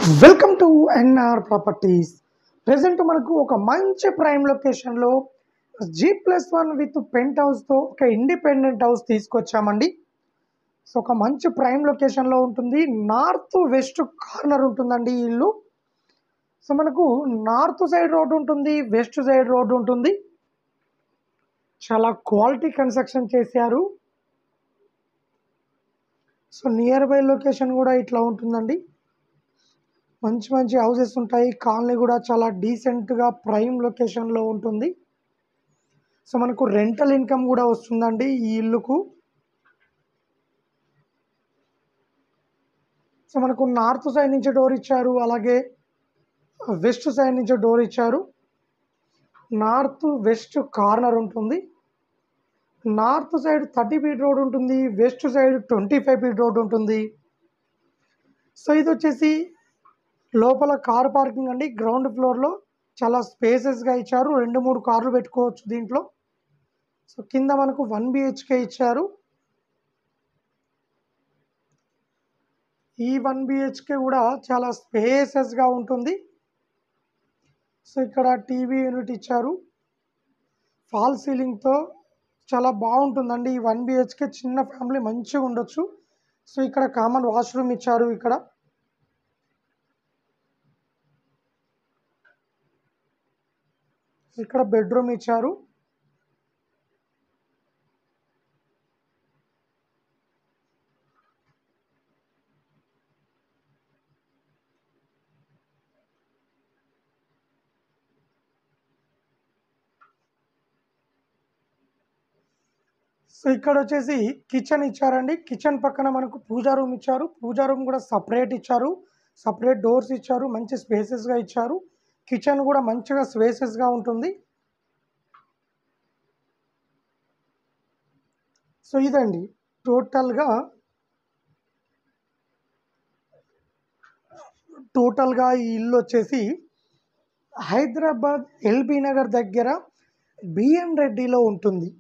Welcome to NR properties. Present మనకు ఒక మంచి ప్రైమ్ లొకేషన్లో G+1 విత్ పెంట్ హౌస్తో ఒక ఇండిపెండెంట్ హౌస్ తీసుకొచ్చామండి. సో ఒక మంచి ప్రైమ్ లొకేషన్లో ఉంటుంది. నార్త్ వెస్ట్ కార్నర్ ఉంటుందండి ఈ ఇల్లు. సో మనకు నార్త్ సైడ్ రోడ్ ఉంటుంది, వెస్ట్ సైడ్ రోడ్ ఉంటుంది. చాలా క్వాలిటీ కన్స్ట్రక్షన్ చేశారు. సో నియర్ బై లొకేషన్ కూడా ఇట్లా ఉంటుందండి. మంచి మంచి హౌసెస్ ఉంటాయి. కాలనీ కూడా చాలా డీసెంట్గా ప్రైమ్ లొకేషన్లో ఉంటుంది. సో మనకు రెంటల్ ఇన్కమ్ కూడా వస్తుందండి ఈ ఇల్లుకు. సో మనకు నార్త్ సైడ్ నుంచి డోర్ ఇచ్చారు, అలాగే వెస్ట్ సైడ్ నుంచి డోర్ ఇచ్చారు. నార్త్ వెస్ట్ కార్నర్ ఉంటుంది. నార్త్ సైడ్ 30 ఫీట్ రోడ్ ఉంటుంది, వెస్ట్ సైడ్ 25 ఫీట్ రోడ్ ఉంటుంది. సో ఇది వచ్చేసి లోపల కార్ పార్కింగ్ అండి. గ్రౌండ్ ఫ్లోర్లో చాలా స్పేసెస్గా ఇచ్చారు. 2-3 కార్లు పెట్టుకోవచ్చు దీంట్లో. సో కింద మనకు 1 BHK ఇచ్చారు. ఈ 1 BHK కూడా చాలా స్పేసెస్గా ఉంటుంది. సో ఇక్కడ టీవీ యూనిట్ ఇచ్చారు. ఫాల్ సీలింగ్తో చాలా బాగుంటుందండి. ఈ 1 BHK చిన్న ఫ్యామిలీ మంచిగా ఉండొచ్చు. సో ఇక్కడ కామన్ వాష్రూమ్ ఇచ్చారు. ఇక్కడ బెడ్రూమ్ ఇచ్చారు. సో ఇక్కడ వచ్చేసి కిచెన్ ఇచ్చారండి. కిచెన్ పక్కన మనకు పూజా రూమ్ ఇచ్చారు. పూజా రూమ్ కూడా సపరేట్ ఇచ్చారు. సపరేట్ డోర్స్ ఇచ్చారు. మంచి స్పేసెస్గా ఇచ్చారు. కిచెన్ కూడా మంచిగా స్పేసెస్గా ఉంటుంది. సో ఇదండి టోటల్గా ఈ ఇల్లు వచ్చేసి హైదరాబాద్ ఎల్బీ నగర్ దగ్గర బిఎన్ రెడ్డిలో ఉంటుంది.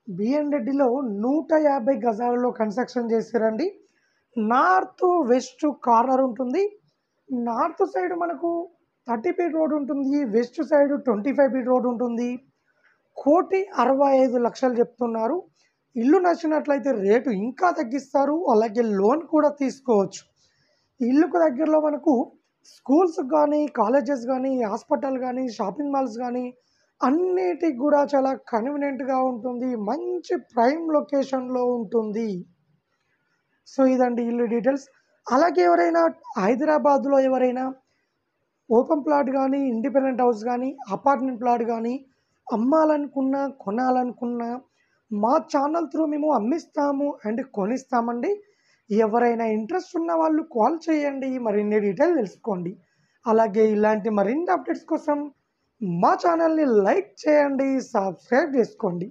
బిఎన్ రెడ్డిలో 150 గజాలలో కన్స్ట్రక్షన్ చేశారండి. నార్త్ వెస్ట్ కార్నర్ ఉంటుంది. నార్త్ సైడ్ మనకు 30 ఫీట్ రోడ్ ఉంటుంది, వెస్ట్ సైడ్ 25 ఫీట్ రోడ్ ఉంటుంది. 1,65,00,000 చెప్తున్నారు. ఇల్లు నచ్చినట్లయితే రేటు ఇంకా తగ్గిస్తారు, అలాగే లోన్ కూడా తీసుకోవచ్చు. ఇల్లుకు దగ్గరలో మనకు స్కూల్స్ కానీ, కాలేజెస్ కానీ, హాస్పిటల్ కానీ, షాపింగ్ మాల్స్ కానీ అన్నిటికి కూడా చాలా కన్వీనియంట్గా ఉంటుంది. మంచి ప్రైమ్ లొకేషన్లో ఉంటుంది. సో ఇదండి ఇల్లు డీటెయిల్స్. అలాగే ఎవరైనా హైదరాబాద్లో ఓపెన్ ప్లాట్ కానీ, ఇండిపెండెంట్ హౌస్ కానీ, అపార్ట్మెంట్ ప్లాట్ కానీ అమ్మాలనుకున్నా, కొనాలనుకున్నా మా ఛానల్ త్రూ మేము అమ్మిస్తాము అండ్ కొనిస్తామండి. ఎవరైనా ఇంట్రెస్ట్ ఉన్న వాళ్ళు కాల్ చేయండి, మరిన్ని డీటెయిల్ తెలుసుకోండి. అలాగే ఇలాంటి మరిన్ని అప్డేట్స్ కోసం మా ఛానల్ని లైక్ చేయండి, సబ్స్క్రైబ్ చేసుకోండి.